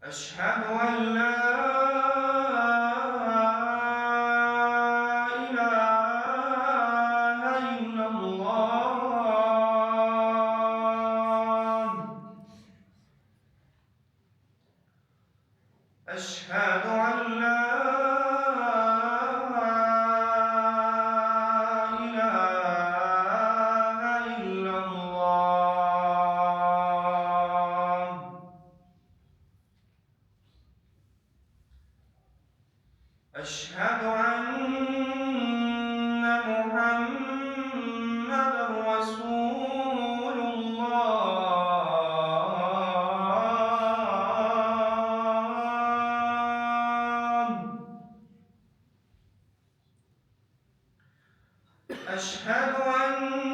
أشهد أن لا إله إلا الله. أشهد أن لا إله إلا الله. أشهد أن محمدًا رسول الله. أشهد أن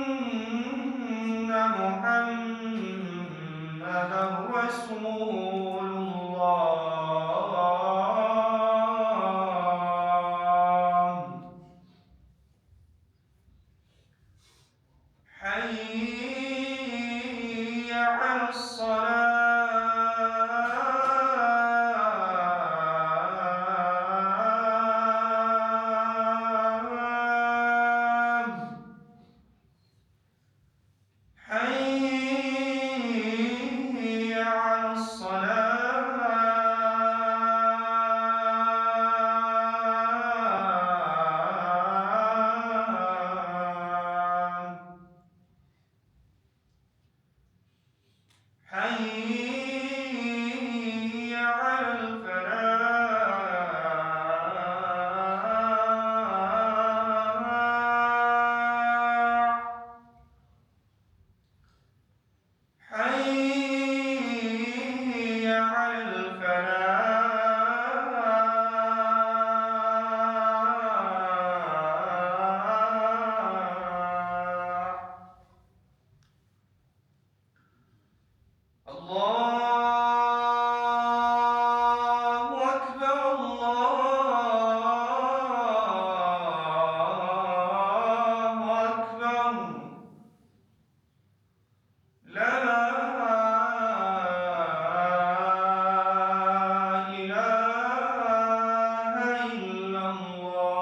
محمدًا رسول الله. حي على الصلاة. حي على الصلاة. حي على الفلاح. حي على الفلاح. الله أكبر، الله أكبر. لا إله إلا الله.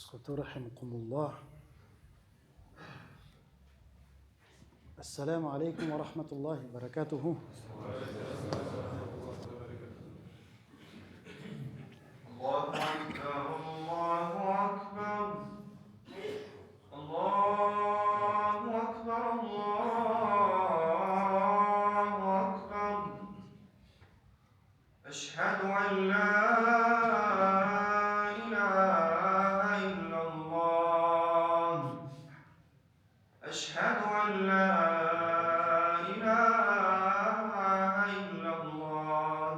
اسكتوا رحمكم الله. السلام عليكم ورحمة الله وبركاته. الله أكبر الله أكبر الله أكبر الله أكبر أشهد أن لا إله إلا الله أشهد أن لا إله إلا الله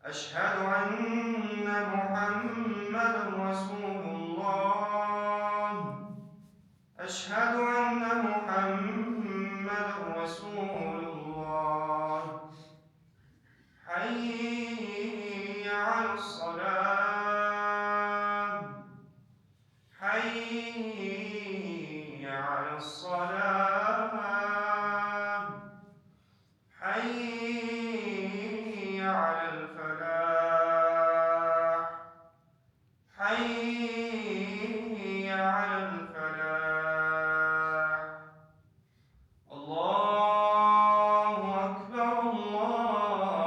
أشهد أن محمدا رسول الله أشهد أن محمدا رسول الله حي على الصلاة حي على الصلاة حي على الفلاح حي على الفلاح الله أكبر الله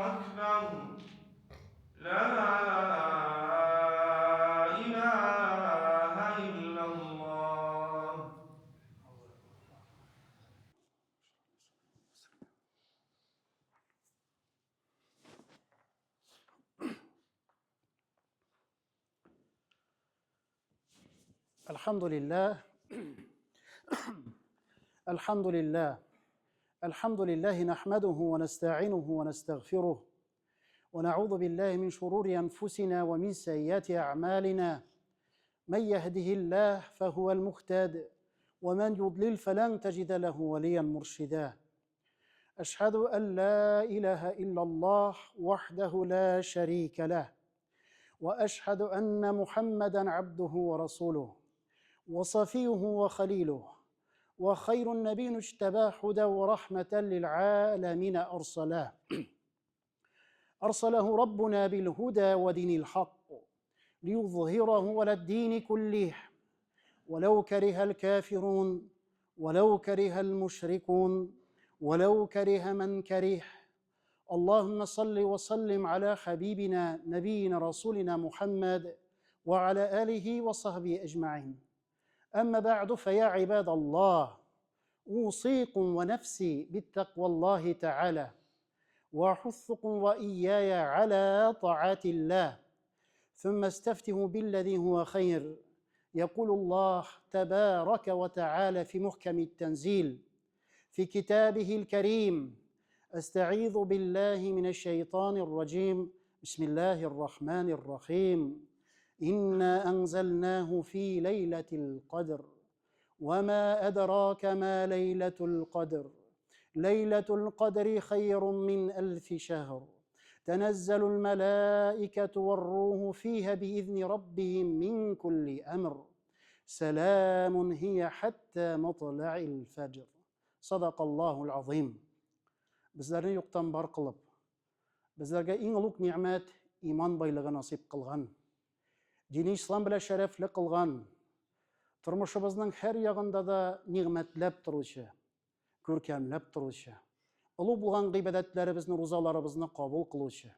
أكبر لا إله إلا الله. الحمد لله الحمد لله الحمد لله نحمده ونستعينه ونستغفره ونعوذ بالله من شرور أنفسنا ومن سيئات أعمالنا. من يهده الله فهو المهتد ومن يضلل فلن تجد له وليا مرشدا. أشهد أن لا إله إلا الله وحده لا شريك له، وأشهد أن محمدًا عبده ورسوله وصفيه وخليله وخير النبي اجتباه هدى ورحمة للعالمين أرسله ربنا بالهدى ودين الحق ليظهره على الدين كله ولو كره الكافرون ولو كره المشركون ولو كره من كره. اللهم صل وسلم على حبيبنا نبينا رسولنا محمد وعلى آله وصحبه أجمعين. أما بعد، فيا عباد الله، أوصيكم ونفسي بالتقوى الله تعالى، وأحثكم وإياي على طاعة الله، ثم استفتحوا بالذي هو خير. يقول الله تبارك وتعالى في محكم التنزيل في كتابه الكريم: أستعيذ بالله من الشيطان الرجيم، بسم الله الرحمن الرحيم. إنا أنزلناه في ليلة القدر وما أدراك ما ليلة القدر ليلة القدر خير من 1000 شهر تنزل الملائكة والروح فيها بإذن ربهم من كل أمر سلام هي حتى مطلع الفجر. صدق الله العظيم. Bizlerni yo'qdan bor qilib, bizlarga eng ulug' ne'mat iymon boyligi nasib qilgan, dini islom bilan sharafli qilgan, turmushimizning har yog'ida da ne'matlab turuvchi, ko'rkamlab turuvchi, ulug' bo'lgan ibodatlarimizni, ro'zalarimizni qabul qiluvchi,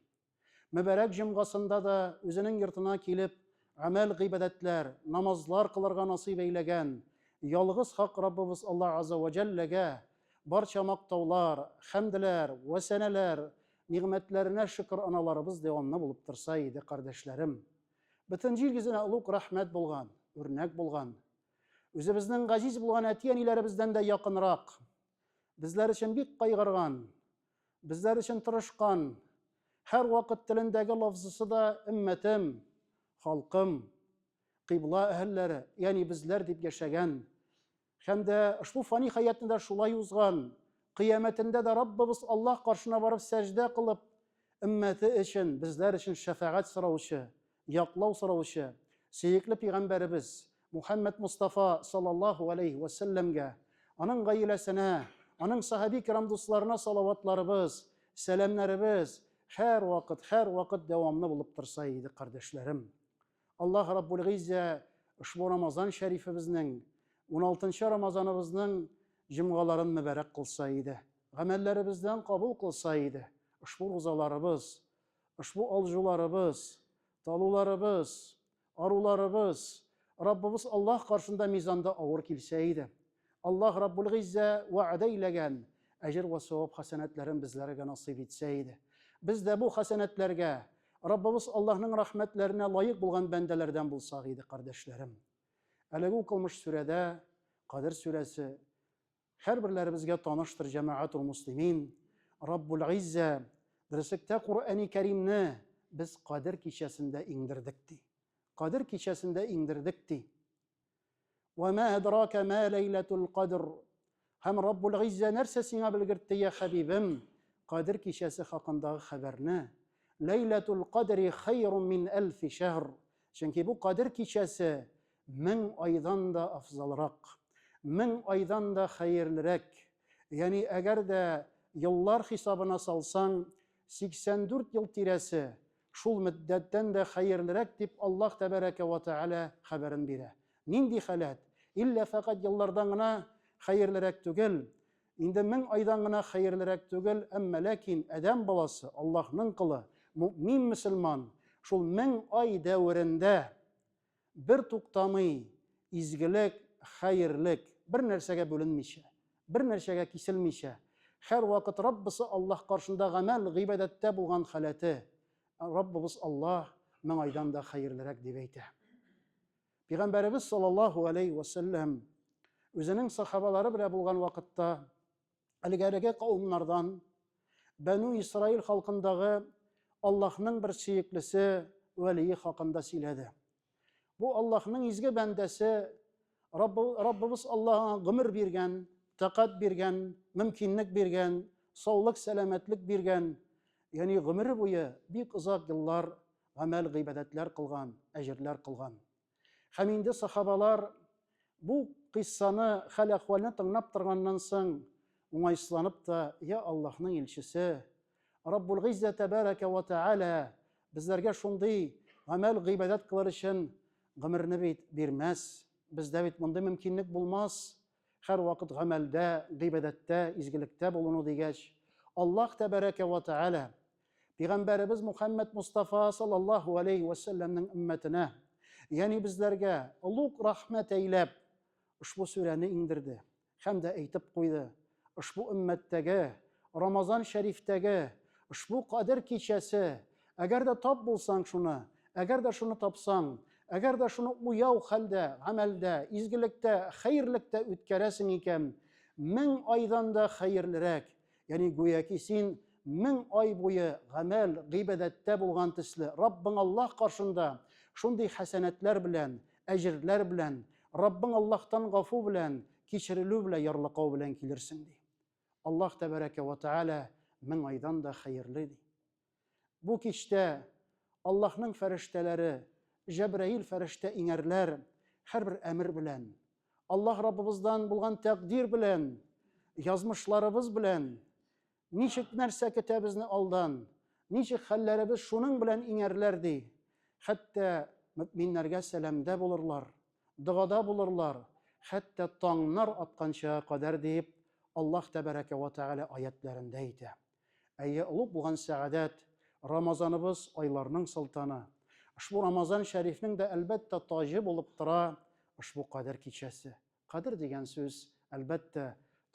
muborak jumg'asida da o'zining yurtiga kelib амәл гыйбадәтләр, намазлар кылырга насыйп әйләгән ялгыз хак Раббыбыз Аллаһ Азза ва Джалләгә барча мактаулар, хәмдләр, вәсәнәләр, нигъмәтләренә шөкр аналарыбыз дәвамлы булып торса иде, кардәшләрем. Бөтен җир йөзенә улуг рәхмәт булган, үрнәк булган. Үзебезнең газиз булган әти-әниләребездән дә якынрак, безләр өчен бик кайгырган, безләр өчен тырышкан, һәр вакыт телендәге лафзысы да өммәтем, халкым, кыйбла әһелләре, ягъни безләр дип яшәгән. Һәм дә ошбу фани хаятында шулай узган, кыямәтендә дә Раббыбыз Аллаһ каршына барып сәҗдә кылып, өммәте өчен, безләр өчен шәфәгать сораучы, яклау сораучы, сөекле пәйгамбәребез Мухаммад Мустафа саллаллаһу алейхи ва сәлләмгә, аның гаиләсенә, аның сахаби кирам дусларына салаватларыбыз, сәламнәребез һәр вакыт дәвамлы булып торса иде, кардәшләрем. Аллаһ Раббул Гиззә ошбу Рамазан шәрифебезнең 16-нчы Рамазаныбызның җомгаларын мөбарәк кылса иде. Гамәлләребездән кабул кылса иде. Ошбу розаларыбыз, ошбу алҗуларыбыз, талуларыбыз, аруларыбыз Раббыбыз Аллаһ каршында мизанда авыр килсә иде. Аллаһ Раббул Гиззә вәгъдә иләгән әҗр ва савап хәсәнәтләрен безләргә насыйп итсә иде. Без дә бу хәсәнәтләргә Раббыбыз Аллаһның рәхмәтләренә лаек булган бәндәләрдән булсак иде, кардәшләрем. Әлеге укылмыш сүрәдә, Кадер сүрәсе, һәрберләребезгә таныштыр, җәмәгатул муслимин. Раббул Гиззә дөреслекдә Куръани Кәримне без Кадер кичәсендә иңдердек ди. Кадер кичәсендә иңдердек ди. وَمَا أَدْرَاكَ مَا لَيْلَةُ الْقَدْرِ. Һәм Раббул Гиззә нәрсә сиңа белгертте, я хәбибем, Кадер кичәсе хакындагы хәбәрне. Ләйләтул Кадри хайрун мин әлфи шәһр. Чөнки бу Кадер кичәсе 1000 айдан да афзалрак, 1000 айдан да хәерлерәк. Ягъни әгәр дә еллар хисабына салсаң, 84 ел тирәсе шул мөддәттән дә хәерлерәк дип Аллаһ тәбәрәкә ва тәгалә хәбәрен бирә. Нинди халат? Илля фақат еллардан гына хәерлерәк түгел, инде 1000 айдан гына хәерлерәк түгел, әмма ләкин адәм баласы, Аллаһның кылы, мөмин мөселман, шул 1000 ай дәврендә бер туктамый изгелек, хәерлек, бер нәрсәгә бүленмичә, бер нәрсәгә киселмичә, һәр вакыт Раббысы Аллаһ каршында гамәл, гыйбадәттә булган халаты, Раббыбыз Аллаһ 1000 айдан да хәерлерәк дип әйтә. Пәйгамбәребез саллаллаһу алейхи ва сәлләм үзенең сахабалары белән булган вакытта әлегәреге кавымнардан Бәну Исраил халкындагы Аллаһның бер сөеклесе вәлие хакында сөйләде. Бу Аллаһның изге бәндәсе, Раббыбыз Аллаһка гомер биргән, тaqat биргән, мөмкинлек биргән, саулык, сәламәтлек биргән, ягъни гомере буе бик озак еллар гамәл, гыйбадәтләр кылган, әҗерләр кылган. Һәм инде сахабалар бу кыссаны, хәл-әхвалны тыңлап торганнан соң уңайсызланып та, я Аллаһның илчесе, Раббул Гиззә тәбәрәкә ва тәгалә безләргә шундый гамәл, гыйбадәт кылыр өчен гомерне бирмәс, бездә бит мондай мөмкинлек булмас, һәр вакыт гамәлдә, гыйбадәттә, изгелектә булуны дигәч, Аллаһ тәбәрәкә ва тәгалә Пәйгамбәребез Мухаммад Мустафа саллаллаһу алейхи ва сәлләмнең өммәтенә, ягъни безләргә улуг рәхмәт әйләп ошбу сүрәне иңдерде. Һәм дә әйтеп куйды, ошбу өммәттәге, Рамазан шәрифтәге, ошбу Кадер кичәсе, әгәр дә тап булсаң шуны, әгәр дә шуны тапсаң, әгәр дә шуны уяу хәлдә, гамәлдә, изгелектә, хәерлектә үткәрәсең икән, 1000 айдан да хәерлерәк, ягъни гүяки син 1000 ай буе гамәл, гыйбадәттә булган төсле, Раббың Аллаһ каршында шундый хәсәнәтләр белән, әҗерләр белән, Раббың Аллаһтан гафу белән, кичерелү белән, ярлыклау белән килерсең ди. Аллаһ тәбәрәкә ва тәгалә 1000 айдан да хәерле ди. Бу кичтә Аллаһның фәрештәләре, Җәбраил фәрештә иңәрләр, һәрбер әмер белән, Аллаһ Раббыбыздан булган тәкъдир белән, язмышларыбыз белән, ничек нәрсә көтә безне алдан, ничек хәлләребез шуның белән иңәрләр ди. Хәтта мөминнәргә сәламдә булырлар, догада булырлар, хәтта таңнар атканча кадәр дип Аллаһ тәбәрәкә ва тәгалә аятларында әйтә. Әйе, улуг булган сәгадәт, Рамазаныбыз айларның сылтаны. Ушбу Рамазан шәрифнең дә әлбәттә таҗы булып тора ушбу Кадер кичәсе. Кадер дигән сүз әлбәттә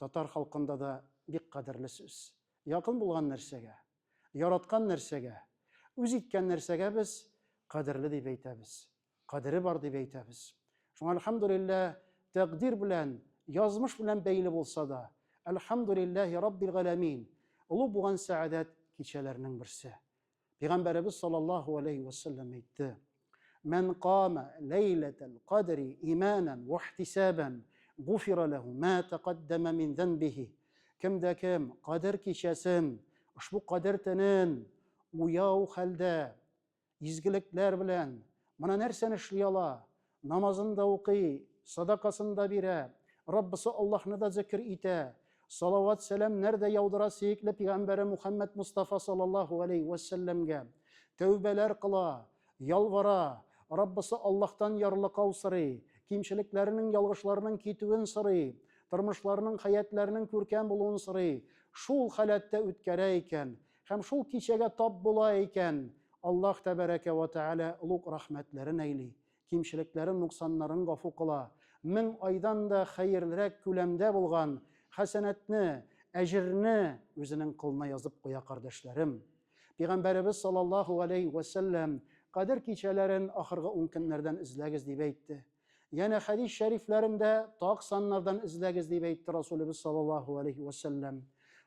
татар халкында да бик кадерле сүз. Якын булган нәрсәгә, яраткан нәрсәгә, үз иткән нәрсәгә без кадерле дип әйтәбез. Кадере бар дип әйтәбез. Шуңа әлхәмдүлилләһ, тәкъдир белән, язмыш белән бәйле булса да, әлхәмдүлилләһи раббил галәмин, улы булган сәадәт кичәләренең берсе. Пәйгамбәребез саллаллаһу алейхи ва саллям әйтте: "Мен қама лейләтәл кадри иманан ва ихтисабан, гуфира лаху ма тaqaddama min dhanbihi." Кемдә кем кадер кичәсен, ушбу кадер төнен уяу хәлдә, изгелекләр белән, моны нәрсәне эшли ала, намазын да укый, садакасын да бирә, Раббысы Аллаһны да зикр итә, салават сәлам нәрдә яудыра сөекле Пәйгамбәре Мухаммад Мустафа саллаллаһу алейхи ва саллямга, тәүбәләр кыла, ялвара, Раббысы Аллаһтан ярлыкау сорый, кимчелекләренең, ялгышларының китүен сорый, тормышларының, хәятләренең күркәм булуын сорый. Шул халәттә үткәрә икән һәм шул кичәгә тап була икән, Аллаһ тәбәрәкә ва тәгалә улуг рәхмәтләрен әйли, кимчелекләрен, нуксаннарын гафу кыла. 1000 айдан да хәерлерәк күләмдә булган хәсәнәтне, әҗерне үзенең кылына язып куя, кардәшләрем. Пәйгамбәребез саллаллаһу алейхи ва саллям кадер кичәләрен ахыргы 10 көннәрдән эзләгез дип әйтте. Яна хадис шәрифләрендә таг саннардан эзләгез дип әйтте Расулыбыз саллаллаһу алейхи ва саллям.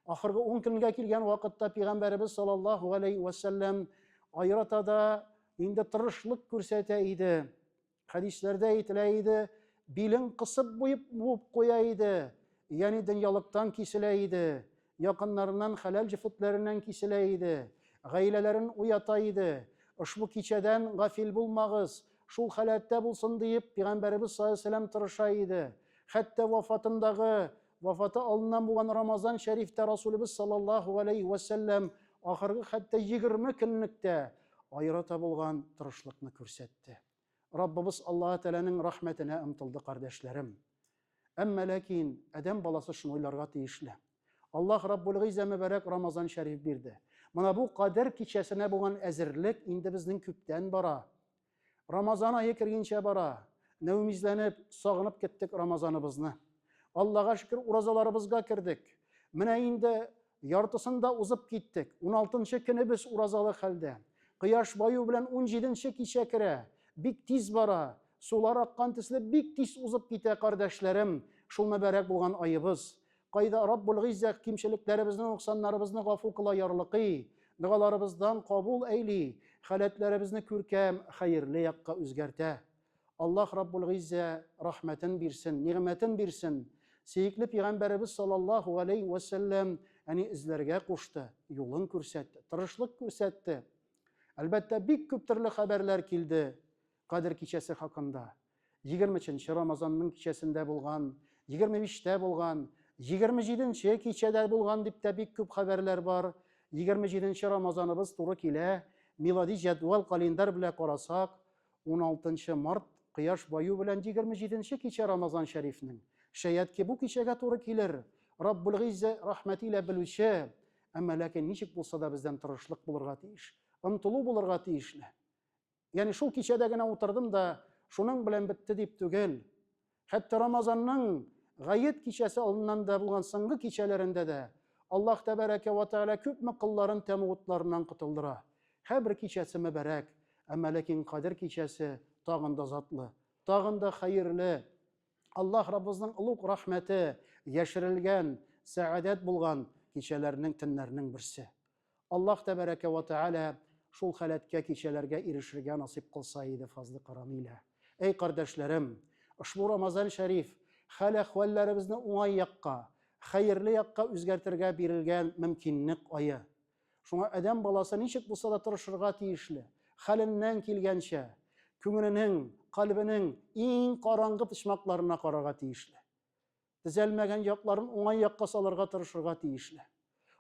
Ахыргы 10 көнгә килгән вакытта Пәйгамбәребез саллаллаһу алейхи ва саллям айратада инде тырышлык күрсәтә иде. Хадисләрдә әйтелә иде, билен кысып буып куя иде. Яни дөньялыктан киселә иде, якыннарыннан, хәләл җефетләреннән киселә иде, гаиләләрен уята иде. Ушбу кичәдән гафил булмагыз, шул халәттә булсын дип Пәйгамбәребез саллаллаһу алейхи ва саллям тырыша иде. Хәтта вафаты алыннан булган Рамазан шәрифтә Расулыбыз саллаллаһу алейхи ва саллям ахыргы хәтта 20 көнлектә айрата булган тырышлыкны күрсәтте. Раббыбыз Аллаһ Тәгаләнең рәхмәтенә ымтылды, кардәшләрем. Әмма ләкин адәм баласы шуны уйларга тиешле. Аллаһ Раббул Гыйза мәбәрәк Рамазан шәриф бирде. Моны бу кадер кичәсенә булган әзерлек инде безнең күптән бара. Рамазан айы кергәнчә бара. Нәүмизләнеп, сагынып кеттек Рамазаныбызны. Аллаһка шөкер, уразаларыбызга кирдек. Менә инде яртысында узып киттек. 16нчы көне без уразалы хәлдә. Кояш баю белән 17нче кичә керә. Бик тиз бара. Сулар аккан төсле бик тиз узып китә, кардәшләрем. Шул мәбәрәк булган айыбыз. Кайда Раббул Гыйза кимчелекләребезне, нуксаннарыбызны гафу кыла, ярлыкый, дугаларыбыздан кабул әйли, халәтләребезне күркәм, хәерле якка үзгәртә. Аллаһ Раббул Гыйза рәхмәтен бирсен, нигъмәтен бирсен. Сөекле Пәйгамбәребез саллаллаһу алейхи ва саллям эзләргә кушты, юлын күрсәтте, тырышлык күрсәтте. Әлбәттә, бик күп төрле хәбәрләр килде Кадер кичәсе хакында. 20нче Рамазанның кичәсендә булган, 25тә булган, 27нче кичәдә булган дип тә бик күп хәбәрләр бар. 27нче Рамазаныбыз туры килә. Милади җәдвал календар белән карасак, 16нчы март кояш баю белән 27нче кичә Рамазан шәрифнең. Шәят бу кичәгә туры килер. Раббул Гыйза рәхмәте илә белүче. Әмма ләкин ничек булса да бездән тырышлык булырга тиеш, ымтылу булырга тиешле. Яни шул кичәдә генә утырдым да шуның белән бетте дип түгел. Хәтта Рамазанның гает кичәсе алыннан да булган соңгы кичәләрендә дә Аллаһ тәбәрәкә ва тәгалә күпме кылларын тәмутларыннан кытылдыра. Һәр кичәсе мәбәрәк, әмма ләкин Кадер кичәсе тагын да затлы, тагын да хәерле. Аллаһ Раббыбызның улуг рәхмәте яшерелгән, сәадәт булган кичәләрнең, төннәрнең берсе. Аллаһ тәбәрәкә ва тәгалә шул халәткә, кичәләргә ирешергә насип кылса иде фазлы карамыйлә. Эй кардәшләрем, ушбу Рамазан шәриф хәл-әхвалләребезне уңай якка, хәерле якка үзгәртергә бирелгән мөмкинлек айы. Шуңа адәм баласы ничек булса да тырышырга тиешле. Хәленнән килгәнчә, күңеленең, калбенең иң караңгы почмакларына карарга тиешле. Төзәлмәгән якларын уңай якка салырга тырышырга тиешле.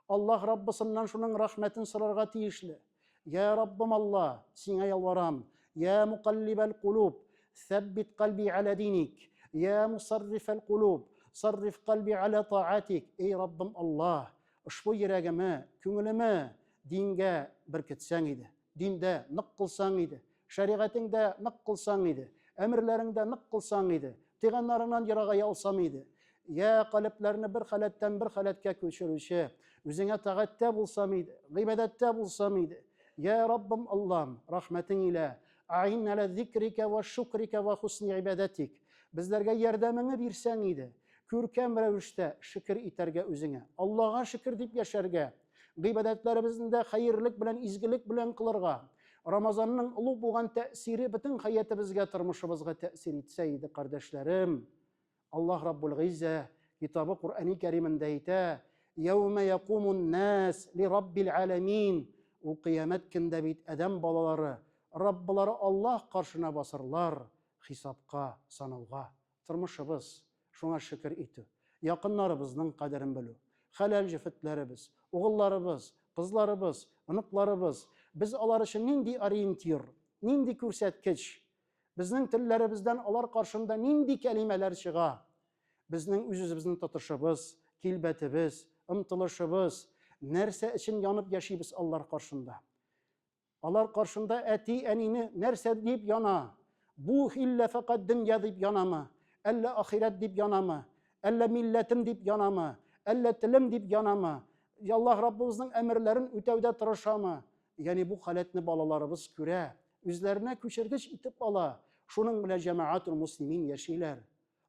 Аллаһ Раббысыннан шуның рәхмәтен сорарга тиешле. Я Раббым Аллаһ, сиңа ялварам. Я муқаллибал кулуб, ثبت قلبي على دينك. يا مصرف القلوب صرف قلبي على طاعتك. Ey Rabbim Allah, ушбу йөрәгемә, күңелемә дингә беркетсәң иде, диндә нык кылсаң иде, шариғатыңда нык кылсаң иде, әмерләреңдә нык кылсаң иде, тыйганнарыңнан ерагая алсам иде. Я калепләрне бер халәттән бер халәткә күчерүче, үзеңә тагатьтә булсам иде, гыйбадәттә булсам иде. Я Раббым Аллам, рахмәтең илә, аин аля зикрика ва шукрика ва хусни ибадатик. Безләргә ярдәмеңне бирсәң иде, күркәм рәвештә шөкер итәргә үзеңә, Аллаһка шөкер дип яшәргә, гыйбадәтләребезне хәерлек белән, изгелек белән кылырга, Рамазанның улуг булган тәэсире бөтен хаятыбызга, тормышыбызга тәэсир итсә иде, кардәшләрем. Аллаһ Раббул Гиззә китабы Куръани Кәримендә әйтә: "Яума якумун нас ли Раббил аламин." Ул кыямәт көндә бит адәм балалары Раббылары Аллаһ каршына басырлар, хисапка, санауга. Тормышыбыз, шуңа шөкер итү, якыннарыбызның кадерен белү, хәләл җефетләребез, угылларыбыз, кызларыбыз, оныкларыбыз, без алар өчен нинди ориентир, нинди күрсәткеч, безнең телләребездән алар каршында нинди кәлимәләр чыга, безнең үз-үзебезнең тотышыбыз, килбәтебез, ымтылышыбыз, нәрсә өчен янып яшибез алар каршында. Алар каршында әти, әнине нәрсә дип яна? Бу илля фақат дөнья дип янамы? Әллә ахират дип янамы? Әллә милләтем дип янамы? Әллә телем дип янамы? Аллаһ Раббыбызның әмерләрен үтәүдә тырышамы? Ягъни бу халәтне балаларыбыз күрә, үзләренә күчергеч итеп ала. Шуның белән җәмәгатул муслимин яшиләр.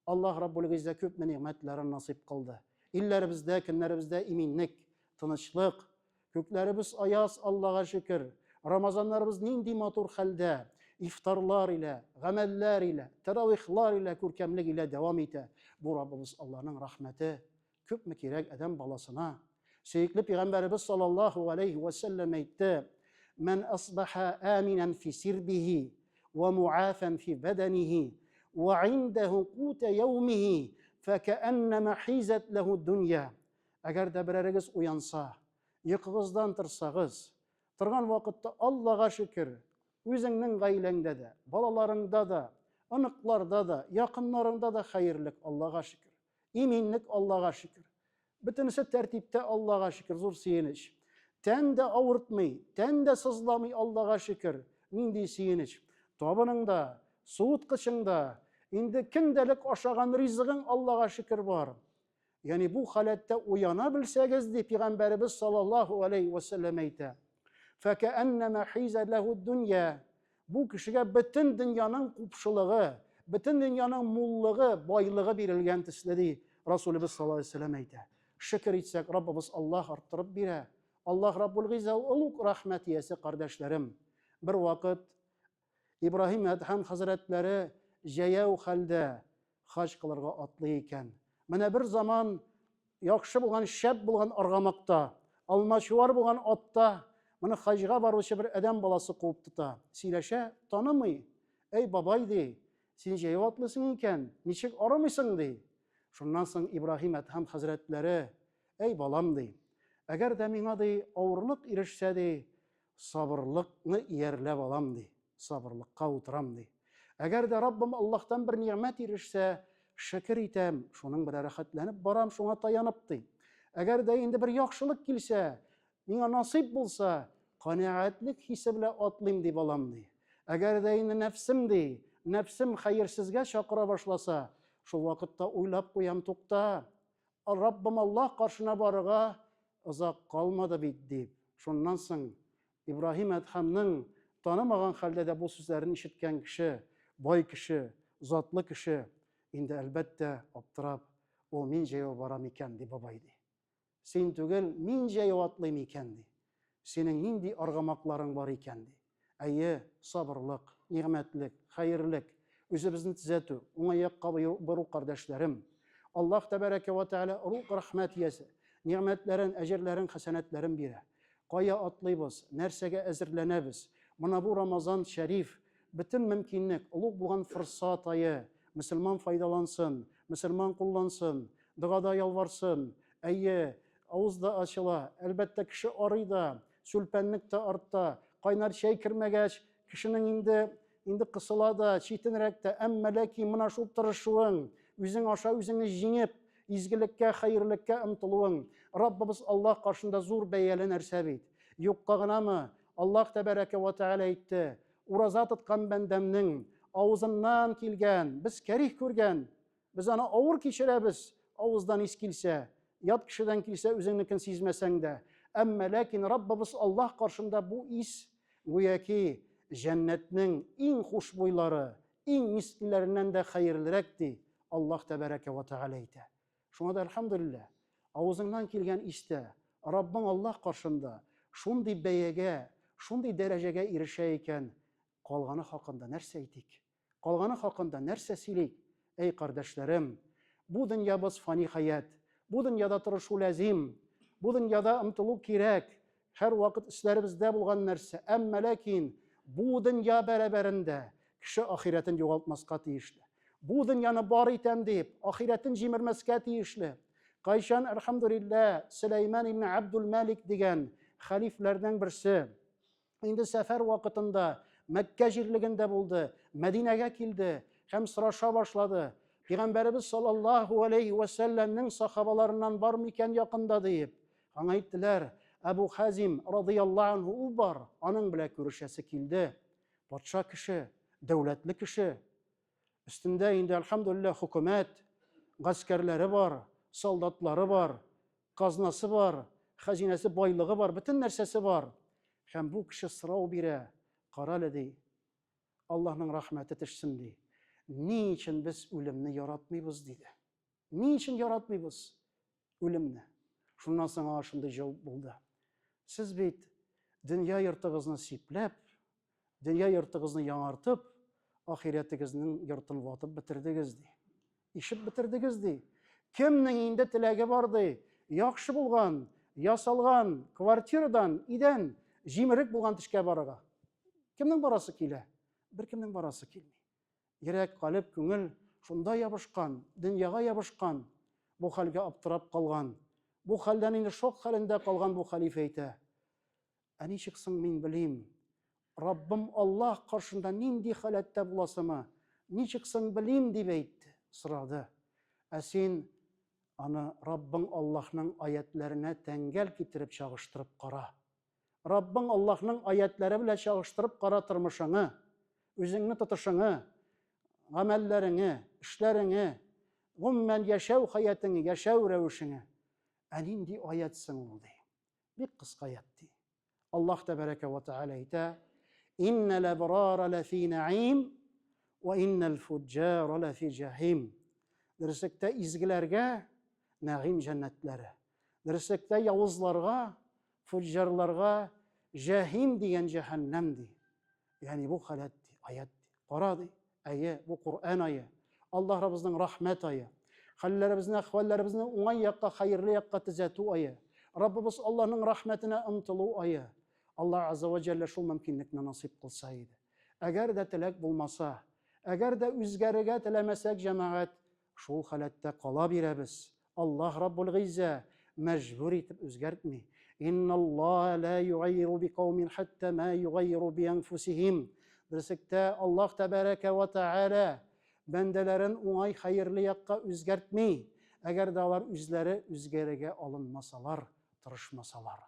Аллаһ Раббул Гиззә күп ниъмәтләрен насыйп кылды. Илләребездә, көннәребездә иминлек, тынычлык, күкләребез аяз, Аллаһка шөкер. Рамазаннарыбыз нинди матур хәлдә, ифтарлар илә, гамәлләр илә, таравихлар илә, күркәмлек илә дәвам итә. Бу Раббыбыз Аллаһның рәхмәте күпме кирәк адәм баласына. Сөйекле Пәйгамбәребез саллаллаһу алейхи ва саллям әйтте: "Мен асбаха аминан фи сирбихи ва муафан фи бадanihi ва индаху кута яумихи факаннама хизат лаху дунья." Әгәр дә берәрегез уянса, йокыгыздан торсагыз, торган вакытта Аллаһка шөкер, үзеңнең гаиләңдә дә, балаларыңда да, оныкларда да, якыннарыңда да хәерлек, Аллаһка шөкер. Иминлек, Аллаһка шөкер. Бөтенесе тәртиптә, Аллаһка шөкер, зур сөенеч. Тән дә авыртмый, тән дә сызламый, Аллаһка шөкер. Нинди сөенеч. Табыныңда, суыткычыңда, инде көндәлек ашаган ризыгың Аллаһка шөкер бар. Ягъни бу халәттә уяна белсәгез, ди Пәйгамбәребез саллаллаһу алейхи ва саллям әйтә: "Факаннама хиза лаху дунья." Бу кешегә бөтен дөньяның купшылыгы, бөтен дөньяның муллыгы, байлыгы бирелгән төсле, ди Расулыбыз саллаллаһу алейхи ва саллям әйтә. Шөкер итсәк, Раббыбыз Аллаһ арттырып бирә. Аллаһ Раббул Гиззә улуг рәхмәт иясе, кардәшләрем. Бер вакыт Ибраһим Әдһәм хәзрәтләре җәяү хәлдә хаҗ кылырга атлый икән. Менә бер заман яхшы булган, шәп булган аргамакта, алмачуар булган атта моны хаҗга баручы бер адәм баласы куып тота. Сөйләшә, танымый. "Эй бабай", ди, "син җәяү атлыйсың икән, ничек арымыйсың", ди. Шуннан соң Ибраһим Әдһәм хәзрәтләре: "Эй балам", ди, "әгәр дә миңа, ди, авырлык ирешсә, ди, сабырлыкны иярләп алам", ди, "сабырлыкка утырам", ди. "Әгәр дә Раббым Аллаһтан бер ниъмәт ирешсә, шөкер итәм, шуның белән рәхәтләнеп барам, шуңа таянып", ди. "Әгәр дә инде бер яхшылык килсә, миңа насыйп булса, канәгатьлек хисе белән атлыйм", ди балам, ди. "Әгәр дә инде нәфсем, ди, нәфсем хәерсезгә чакыра башласа, шул вакытта уйлап куям, тукта, Раббым Аллаһ каршына барырга озак калмады бит", дип. Шуннан соң Ибраһим Әдһәмнең танымаган хәлдә дә бу сүзләрне ишеткән кеше, бай кеше, затлы кеше, инде әлбәттә аптырап, "Ул мин җәяү барам икән", ди бабай, ди. "Син түгел, мин җәяү атлыйм икән", ди. "Синең нинди аргамакларың бар икән", ди. Әйе, сабырлык, ниғмәтлек, хәерлек, үзебезне төзәтү, уңай якка бару, кардәшләрем. Аллаһ тәбәрәкә ва тәгалә рух рәхмәт иясе, ниғмәтләрен, әҗерләрен, хәсәнәтләрен бирә. Кая атлыйбыз, нәрсәгә әзерләнәбез? Моны бу Рамазан шәриф бөтен мөмкинлек, улуг булган форсат ае, мөселман файдалансын, мөселман куллансын, догада ялварсын. Әйе, авыз да ачыла, әлбәттә кеше арый да, сүлпәнлек тә артта, кайнар чәй кермәгәч, кешенең инде кысыла да, читенрәк тә, әмма ләкин моны шул тырышуың, үзең аша үзеңне җиңеп, изгелеккә, хәерлеккә ымтылуың, Раббыбыз Аллаһ каршында зур бәяле нәрсә бит. Юкка гынамы? Аллаһ тәбәрәкә ва тәгалә әйтте: ураза тоткан бәндәмнең авызыннан килгән, без кәрих күргән, без аны авыр кичерәбез, авыздан ис килсә, ят кешедән килсә үзеңнекен сизмәсәң дә. Әмма ләкин Раббыбыз Аллаһ каршында бу ис гүяки җәннәтнең иң хушбуйлары, иң мискиннәреннән дә хәерлерәк ди Аллаһ тәбәрәкә ва тәгалә әйтә. Шуңа да әлхәмдүлилләһ, авызыңнан килгән истә Раббың Аллаһ каршында шундый бәягә, шундый дәрәҗәгә ирешә икән, калганы хакында нәрсә әйтик? Калганы хакында нәрсә сөйлик? Эй кардәшләрем, бу дөньябыз фани хаят, бу дөньяда тырышу лазим, бу дөньяда ымтылу кирәк, һәр вакыт эшләребездә булган нәрсә. Әмма ләкин бу дөнья бәрабәрендә кеше ахирәтен югалтмаска тиешле. Бу дөньяны бар итәм дип, ахирәтен җимермәскә тиешле. Кайчан, әлхәмдүлилләһ, Сөләйман ибн Абдул-Малик дигән хәлифләрнең берсе инде сәфәр вакытында Мәккә җирлегендә булды, Мәдинәгә килде һәм сораша башлады. Пәйгамбәрбез саллаллаһу алейхи ва сәлләмнең сахабаларыннан бар микән якында дип. Аңа әйттеләр, Әбу Хазим радиллаһу анһу ул бар, аның белән күрешәсе килде. Патша кеше, дәүләтле кеше. Өстендә инде әлхәмдүлилләһ хөкүмәт, гаскәрләре бар, солдатлары бар, казнасы бар, хәзинәсе, байлыгы бар, бөтен нәрсәсе бар. Һәм бу кеше сорау бирә, карале ди, Аллаһның рәхмәте төшсен ди. Ни өчен без үлемне яратмыйбыз диде. Ни өчен яратмыйбыз үлемне? Шуннан соң аңа шундый җавап булды. Сез бит дөнья йортыгызны сипләп, дөнья йортыгызны яңартып, ахирәтегезнең йортын ватып бетердегез ди. Ишеп бетердегез ди. Кемнең инде теләге бар ди? Яхшы булган, ясалган квартирадан идән җимерек булган төшкә барырга. Кемнең барасы килә? Беркемнең барасы килми. Йөрәк, калып, күңел шунда ябышкан, дөньяга ябышкан, бу хәлгә аптырап калган. Бу хәлдән инде шок хәлендә калган бу хәлифә әйтә. Ә ничек соң мин белим? Раббым Аллаһ каршында нинди халәттә буласымы? Ничек соң белим дип әйтте, сорады. Ә син аны Раббың Аллаһның аятләренә тәңгәл китереп чагыштырып кара. Раббың Аллаһның аятләре белән чагыштырып кара тормышыңны, үзеңне тотышыңны, гамәлләреңне, эшләреңне, гомумән яшәү хаятыңны, яшәү рәвешеңне. Ә нинди аят соң ул ди? Бик кыска аят ди. Аллаһ тәбәрәкә ва тәгалә әйтә: «Иннәл әбрара ләфи наим, ва иннәл фуджара ләфи җахим». Дөреслекдә изгеләргә нәгыйм җәннәтләре. Дөреслекдә явызларга, фуджарларга җахим дигән җәһәннәм ди. Ягъни бу халат ди, аят ди. Кара ди. Әйе, бу Кур'ан ае. Аллаһ Раббыбызның рәхмәт ае. Хәлләребезне, әхвалләребезне уңай якка, хәерле якка төзәтү ае. Раббыбыз Аллаһның рәхмәтенә ымтылу ае. Аллаһ Азза ва Җаллә шул мөмкинлекне насыйп кылса иде. Әгәр дә теләк булмаса, әгәр дә үзгәрергә теләмәсәк, җәмәгать, шул халәттә кала бирәбез. Аллаһ Раббул Гиззә мәҗбүр итеп үзгәртми. Инналлаһа ла югайру биқаумин хатта ма югайру би анфусихим. Дөреслекдә Аллаһ тәбәрәкә ва тәгалә бәндәләрен уңай хәерле якка үзгәртми, әгәр дә алар үзләре үзгәрергә алынмасалар, тырышмасалар.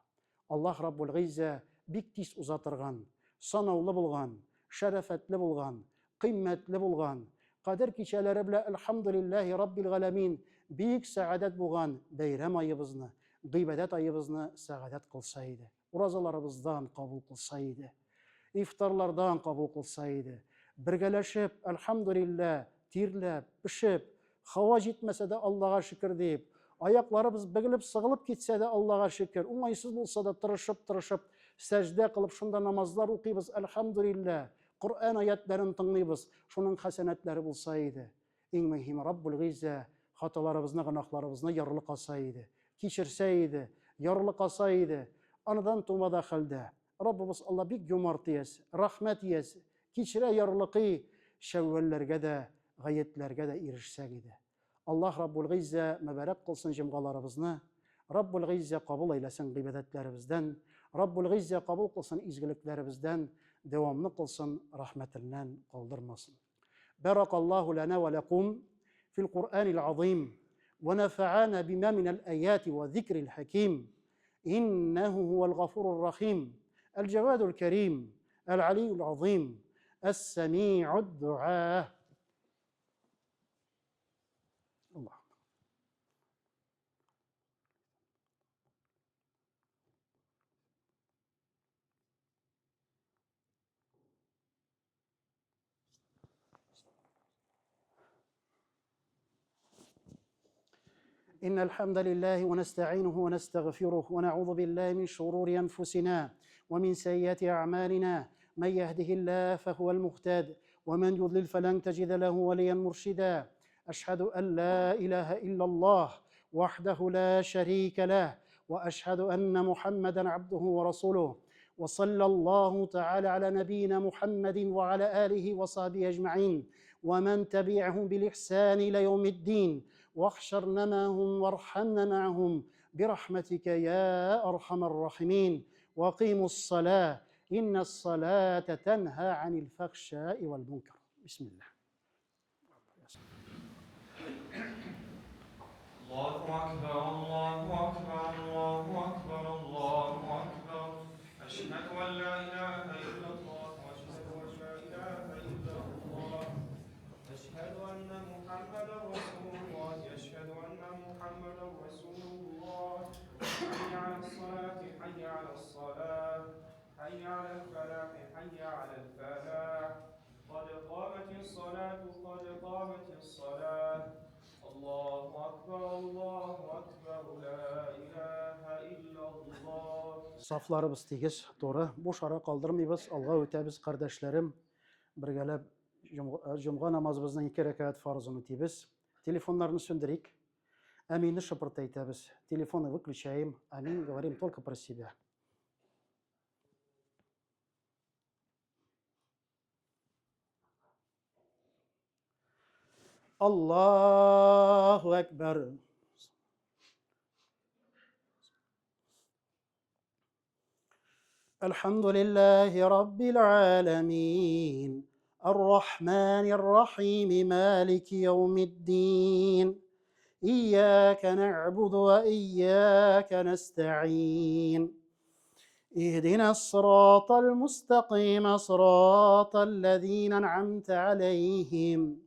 Аллаһ Раббул Гиззә бик тиз узатырган, санаулы булган, шәрәфәтле булган, кыйммәтле булган, кадер кичәләре белән әлхәмдүлиллаһи Раббил галәмин бик сәгадәт булган бәйрәм айыбызны, гыйбадәт айыбызны сәгадәт кылса иде. Уразаларыбыздан кабул кылса иде. Ифтарлардан кабул кылса иде. Бергәләшеп, әлхәмдүлиллаһ, тирләп, пешеп, һава җитмәсә дә Аллаһка шөкер дип, аякларыбыз бөгелеп, сыгылып китсә дә Аллаһка шөкер, уңайсыз булса да тырышып, сәҗдә кылып, шунда намазлар укыйбыз, әлхәмдүлиллаһ, Кур'ан аятларын тыңлыйбыз, шуның хәсәнәтләре булса иде. Иң мөһиме, Раббул Гиззә хаталарыбызны, гөнаһларыбызны ярлы кылса иде, кичерсә иде, ярлы кылса иде. Аныдан тумада хәлдә Раббыбыз Алла бик юмарт иясе, рәхмәт иясе, кичерә ярлыкый, шәввәлләргә дә, гаетләргә дә ирешсәк иде. Аллаһ Раббул Гиззә мәбәрәк кылсын җомгаларыбызны, Раббул Гиззә кабул әйләсен гыйбадәтләребездән, Раббул Гиззә кабул кылсын изгелекләребездән, дәвамлы кылсын, рәхмәтеннән калдырмасын. Баракаллаһу лана ва лакум фил Кур'анил азим ва нафa'ana бima минал аят ва зикрил хаким. Иннаху хувал гафурур рахим. الجواد الكريم العلي العظيم السميع الدعاء. الله. إن الحمد لله ونستعينه ونستغفره ونعوذ بالله من شرور أنفسنا ومن سيئات أعمالنا. من يهده الله فهو المهتد ومن يضلل فلن تجد له وليا مرشدا. أشهد أن لا إله إلا الله وحده لا شريك له، وأشهد أن محمدا عبده ورسوله. وصلى الله تعالى على نبينا محمد وعلى آله وصحبه أجمعين ومن تبعهم بالإحسان إلى يوم الدين. واحشرنا معهم وارحمنا معهم برحمتك يا أرحم الراحمين. وقيموا الصلاة إن الصلاة تنهى عن الفحشاء والمنكر. بسم الله. الله أكبر الله أكبر الله أكبر الله أكبر. أشهد أن لا إله إلا الله وأشهد أن لا إله إلا الله. أشهد أن محمدا رسول الله. أشهد أن محمدا رسول الله. حي على الصلاة حي على الصلاة حي على الفلاح حي على الفلاح. قد قامت الصلاة قد قامت الصلاة. الله أكبر الله أكبر لا إله إلا الله. Saflarımız tegiz, doğru. Boş ara kaldırmayız. Alğa ötəbiz kardeşlerim. Birgelep cumğa namazımızdan 2 rekat farzını ötəbiz. Telefonlarını söndürük. Амин'и шапыртайтабыз. Телефоны выключаем. Амин, говорим только про себя. Аллаху Акбар. الحمد لله رب العالمين الرحمن الرحيم مالك يوم الدين إياك نعبد وإياك نستعين اهدنا الصراط المستقيم صراط الذين أنعمت عليهم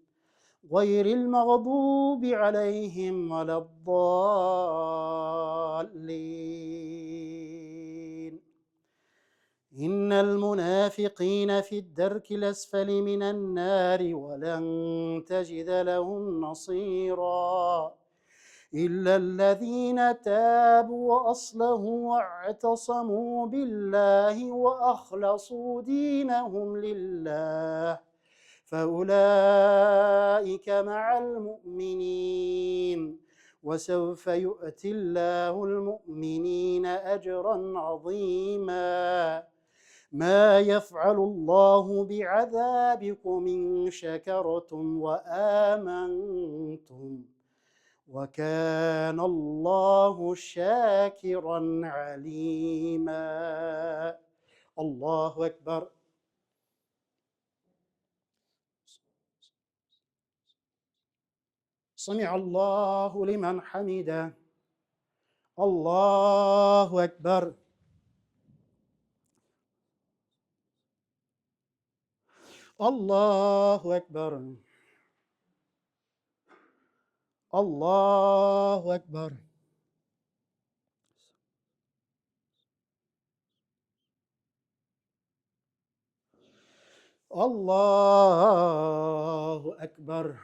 غير المغضوب عليهم ولا الضالين إن المنافقين في الدرك الأسفل من النار ولن تجد لهم نصيرا إلا الذين تابوا وأصلحوا واعتصموا بالله وأخلصوا دينهم لله فأولئك مع المؤمنين وسوف يؤتي الله المؤمنين أجرا عظيما ما يفعل الله بعذابكم إن شكرتم وآمنتم وكان الله شاكرا عليما. الله أكبر. سمع الله لمن حمده. الله أكبر. الله أكبر. الله أكبر. الله أكبر.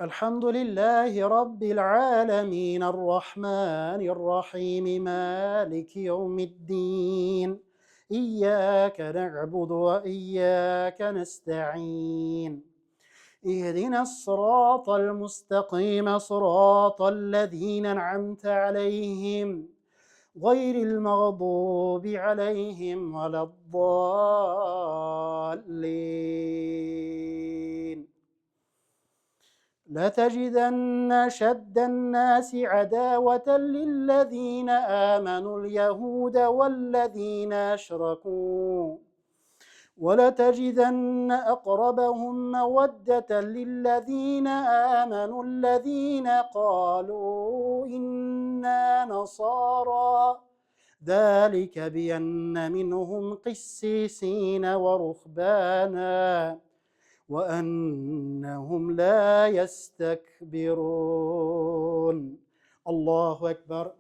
الحمد لله رب العالمين الرحمن الرحيم مالك يوم الدين إياك نعبد وإياك نستعين اهدنا الصراط المستقيم صراط الذين أنعمت عليهم غير المغضوب عليهم ولا الضالين لتجدن أشد الناس عداوة للذين آمنوا اليهود والذين أشركوا ولتجدن أقربهم مودة للذين آمنوا الذين قالوا إنا نصارى ذلك بأن منهم قسيسين ورهبانا وأنهم لا يستكبرون. الله أكبر.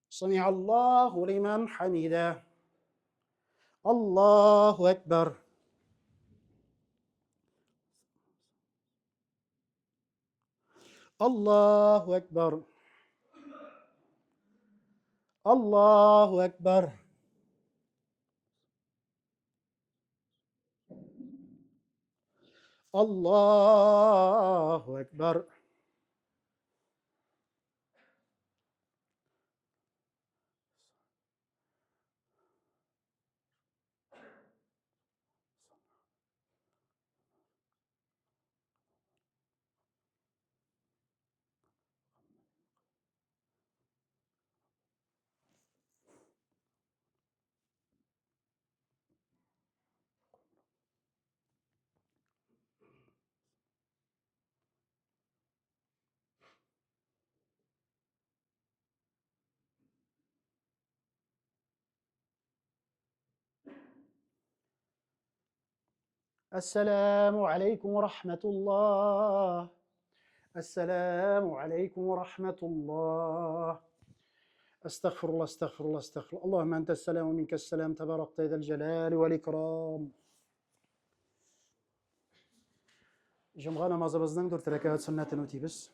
سمع الله لمن حمده. الله أكبر. الله أكبر. الله أكبر. الله أكبر. السلام عليكم ورحمة الله. السلام عليكم ورحمة الله. أستغفر الله أستغفر الله أستغفر الله. اللهم أنت السلام ومنك السلام تباركت ذا الجلال والإكرام. جمعة namazımızdan 4 rekat sünnetini ötüyoruz.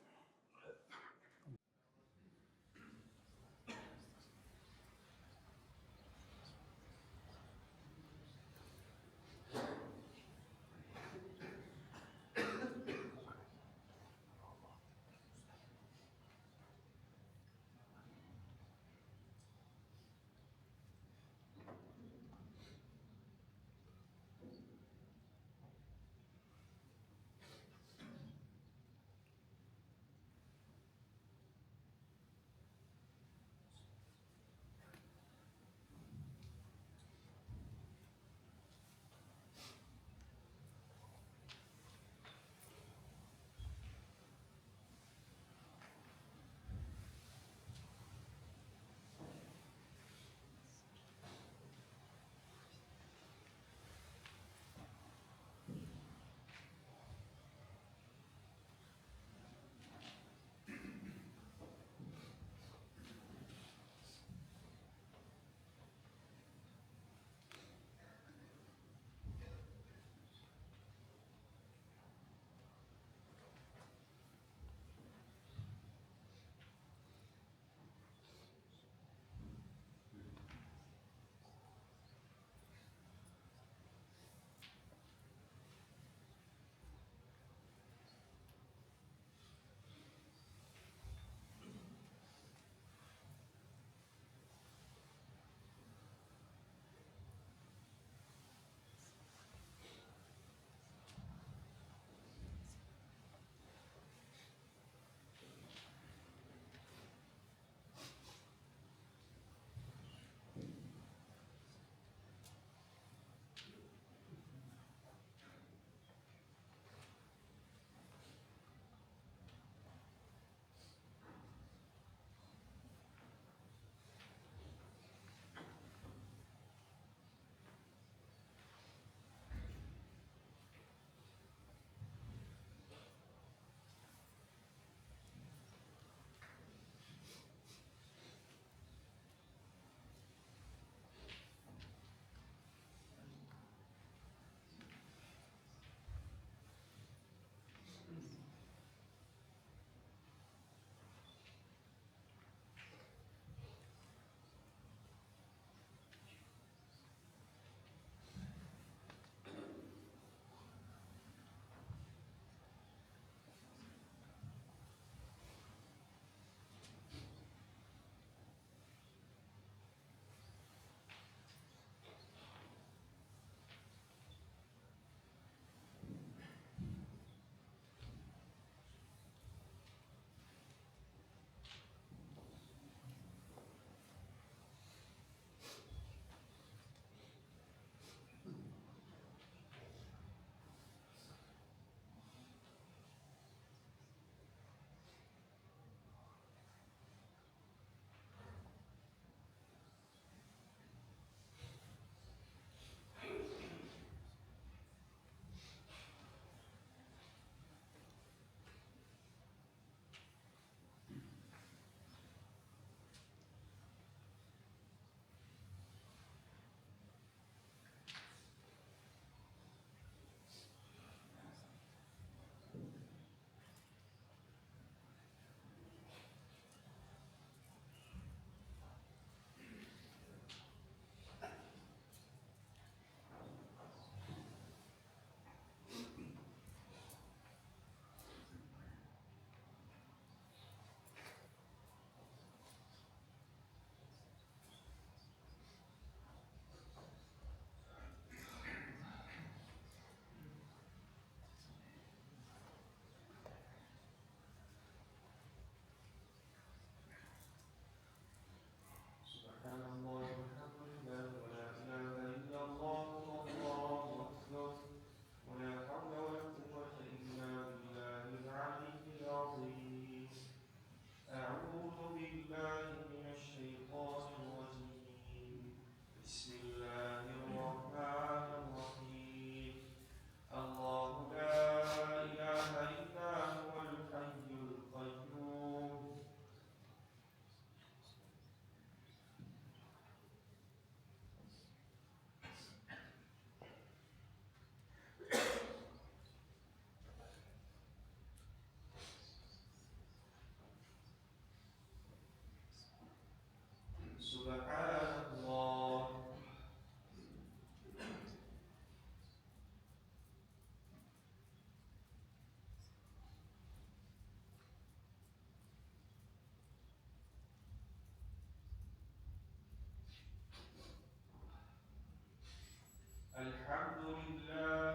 الحمد لله.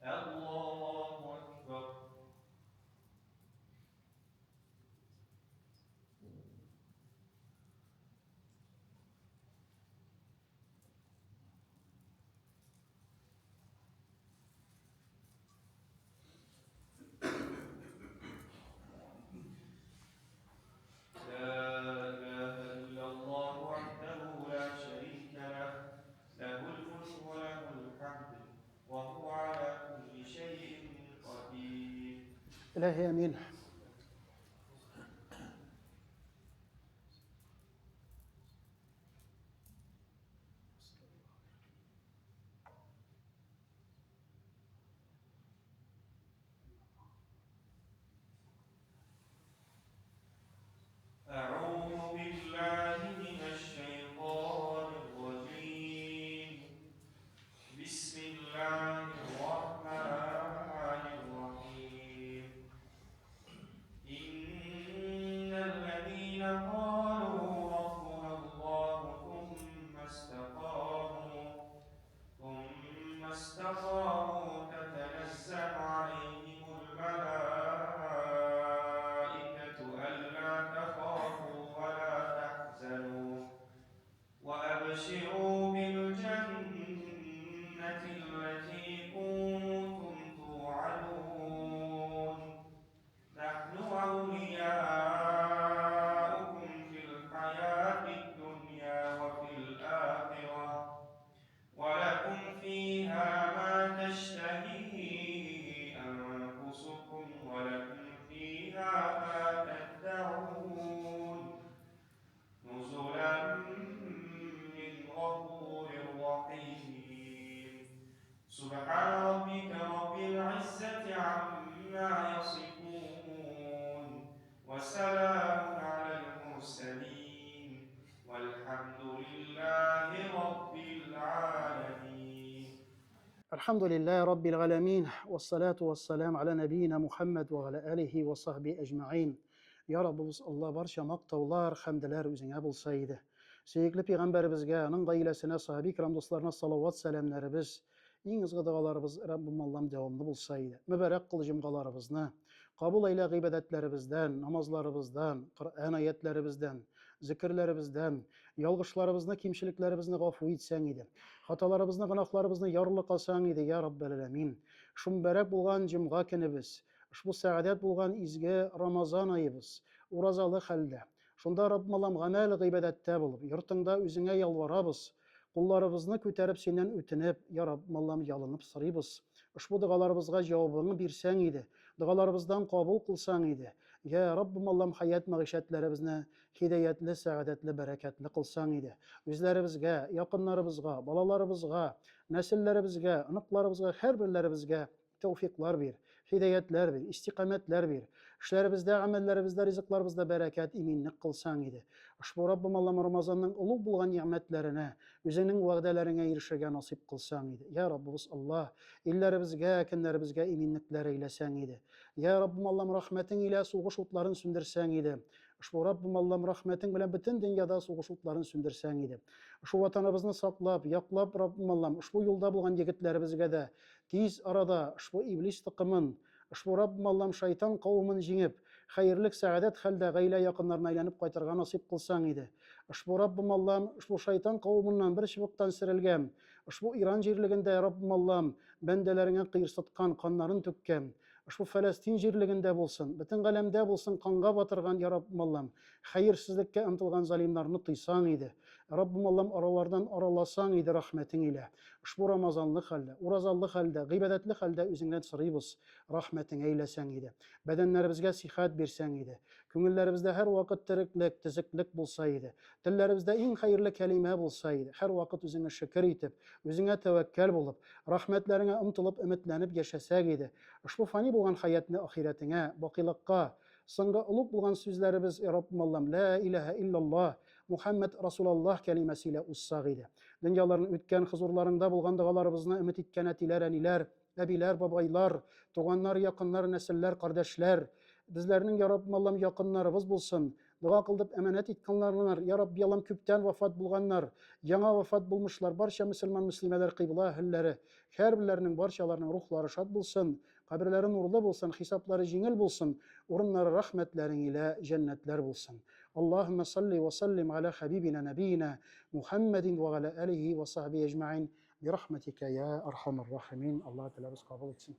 الله أكبر. لا إله إلا الله وحده لا شريك له، له الملك وله الحمد وهو على كل شيء قدير. إلهي آمين. أعوذ بالله من الشيطان الرجيم. بسم الله الرحمن الرحيم. إن الذين قالوا ربنا الله ثم استقاموا تتنزل عليهم الملائكة ألا تخافوا ولا تحزنوا وأبشروا بالجنة التي كنتم توعدون. نحن أولياؤكم في الحياة الدنيا وفي الآخرة ولكم فيها ما تشتهي أنفسكم ولكم فيها ما تدعون. نزلا من غفور رحيم. سبحان ربك رب العزة عما يصفون وسلام على المرسلين والحمد لله رب العالمين. الحمد لله رب العالمين، والصلاة والسلام على نبينا Muhammed ve ala alihi ve sahbihi ecmaîn. Ya Rabbimiz Allah barcha maqtovlar, hamdlar o'zingga bo'lsaydi. Sevgili Peygamberimizge, onun gailesine, sahabi kiram dostlarına salavat selamlarımız, eng izgı dualarımız Rabbim Allah'ım devamlı bulsaydı. Mübarek kıl cümgalarımızını, kabul eyle gıybedetlerimizden, namazlarımızdan, Kur'an ayetlerimizden, zikirlerimizden, yalgışlarımızını, kimçiliklerimizni gafu etsen idi. Hatalarımızını, günahlarımızını yarlı kalsan idi ya Rabbel Alemin. Şu mübarek bulgan cümga kenimiz, şu saadet bulgan izge Ramazan ayımız, urazalı halde. Şunda Rabbim Allah'ım gamel gıybedette bulup, yurtunda üzüne yalvarabız. Kullarımızını köterip senden ötünüp, ya Rabbim Allah'ım yalınıp sırıybız. Şu dualarımızga cevabını birsen idi. Dualarımızdan kabul kılsan idi. Ya Rabbim Allah'ım hayat mağişetlerimizni hidayetli, saadetli, bereketli kılsan idi. Bizlerimizge, yakınlarımızga, balalarımızga, nesillerimizge, anıklarımızga, her birlerimizge tevfikler bir, hidayetler bir, istikametler bir. İşlerimizde, amellerimizde, rızıklarımızda bereket, iminlik kılsan idi. Şu Rabbim Allah'ım Ramazan'ın ulu bulgan nimetlerine, üzerinin va'delerine erişirge nasip kılsan idi. Ya Rabbimiz Allah, illerimizge, kinlerimizge iminlikler eylesen idi. Ya Rabbim Allah'ım rahmetin ile soğuş utların sündürsen idi. Şu Rabbim Allah'ım rahmetin bilen bütün dünyada soğuş utların sündürsen idi. Şu vatanımızı saklap, yaklap Rabbim Allah'ım, şu yolda bulgan yigitlerimizge de tez arada şu iblis tıkımın, şu Rabbim Allah'ım şeytan kavmin jingip, hayırlık, saadet halde gayle yakınlarına aylanıp kaytarga nasip kılsan idi. Şu Rabbim Allah'ım şu şeytan kavminden bir şıbıktan sirilgem, şu İran jirliginde Rabbim Allah'ım bendelerine kıyırsatkan, kanların tükkem, şu Filistin jirliginde bulsun, bütün galemde bulsun, kanga batırgan ya Rabbim Allah'ım, hayırsızlıkka ıntılgan zalimlerini tıysan idi. Rabbim Allah'ım aralardan aralasan idi rahmetin ile. Şu Ramazanlık halde, urazallık halde, gıybedetlik halde üzünden sırıybız, rahmetin eylesen idi. Bedenlerimizge sihat birsen idi. Küngüllerimizde her vakit tiriklik, tiziklik bulsaydı. Dillerimizde en hayırlı kelime bulsaydı. Her vakit üzüne şükür etip, üzüne tevekkel bulup, rahmetlerine ımtılıp, ümitlenip yaşasak idi. Şu fani bulgan hayatını ahiretine, bakılıkka, sınga ulup bulgan sözlerimiz Rabbim Allah'ım, La ilahe illallah, Muhammed Resulullah kelimesiyle ussak eyle. Dünyaların ütken huzurlarında bulgandığalarımızına ümit etken etiler, eniler, ebiler, babaylar, tuğanlar, yakınlar, nesiller, kardeşler, bizlerinin ya Rabbim Allah'ım yakınlarımız bulsun. Dua kıldıp emanet etkenlerler, ya Rabbi Allah'ım küpten vefat bulganlar, yana vefat bulmuşlar, barça Müslüman, Müslimeler, kıbla ehilleri, her birlerinin barçalarının ruhları şad bulsun, kabirleri nurlu bulsun, hisapları jingil bulsun, urunları rahmetlerin ile cennetler bulsun. Allahümme salli ve sallim ala habibina nebiyina Muhammedin ve ala alihi ve sahbihi ecma'in bi rahmetike ya erhamer rahimin. Allah Teala bizi kabul etsin.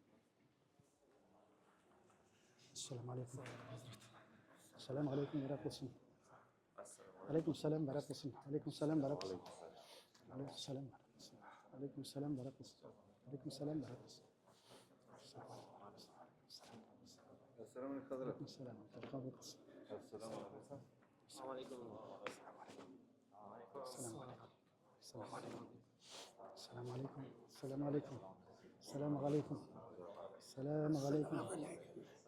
Esselamu aleyküm. Esselamu aleyküm ve rahmetullah. Aleyküm selam ve rahmetullah. Aleyküm selam ve rahmetullah. Aleyküm selam ve rahmetullah. Aleyküm selam ve rahmetullah. Aleyküm selam ve rahmetullah. السلام عليكم حضرتك. Aleyküm selam. Kabul etsin. السلام عليكم. السلام عليكم. السلام عليكم. السلام عليكم. السلام عليكم. السلام عليكم. السلام عليكم. السلام عليكم.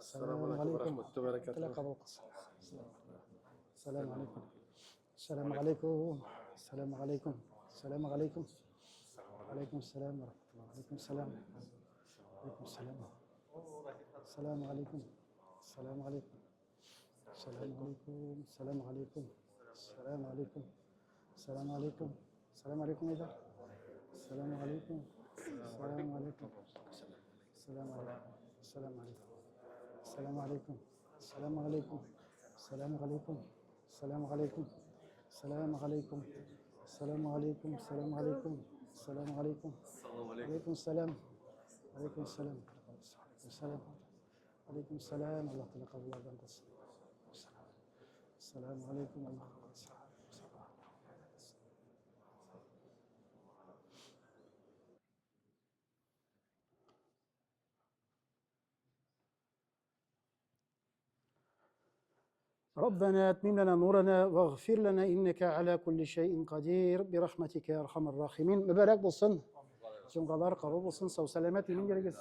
السلام عليكم ورحمة الله وبركاته. السلام عليكم. السلام عليكم. السلام عليكم. السلام عليكم. عليكم السلام ورحمة الله. عليكم السلام. عليكم السلام. السلام عليكم. السلام عليكم. السلام عليكم. السلام عليكم. السلام عليكم. السلام عليكم. السلام عليكم إذا. السلام عليكم. السلام عليكم. السلام عليكم. السلام عليكم. السلام عليكم. السلام عليكم. السلام عليكم. السلام عليكم. السلام عليكم. السلام عليكم. السلام عليكم. السلام عليكم. عليكم السلام. عليكم السلام. عليكم السلام. عليكم السلام. الله تعالى قبل الله. السلام عليكم. الله ربنا اتمم لنا نورنا واغفر لنا انك على كل شيء قدير برحمتك يا ارحم الراحمين. Mübarek olsun. Cumgalar kabul olsun. Sağ selamet imin gerekir.